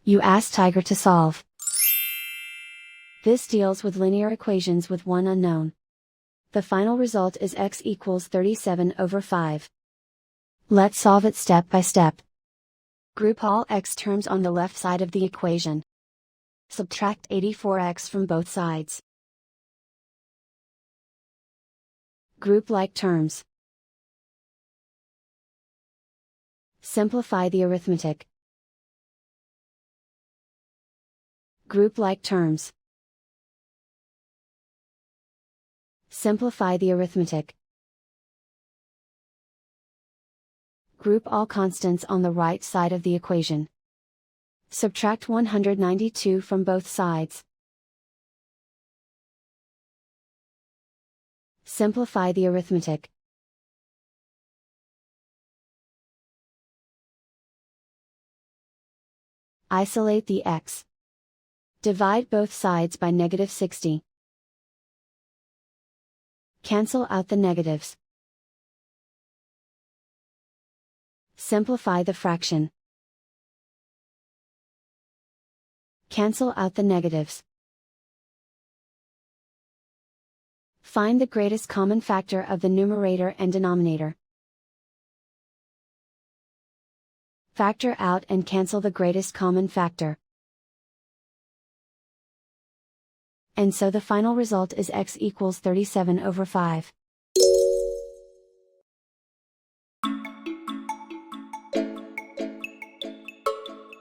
You ask Tiger to solve. This deals with linear equations with one unknown. The final result is x equals 37/5. Let's solve it step by step. Group all x terms on the left side of the equation. Subtract 84x from both sides. Group like terms. Simplify the arithmetic. Group like terms. Simplify the arithmetic. Group all constants on the right side of the equation. Subtract 192 from both sides. Simplify the arithmetic. Isolate the x. Divide both sides by -60. Cancel out the negatives. Simplify the fraction. Cancel out the negatives. Find the greatest common factor of the numerator and denominator. Factor out and cancel the greatest common factor. And so the final result is x equals 37/5.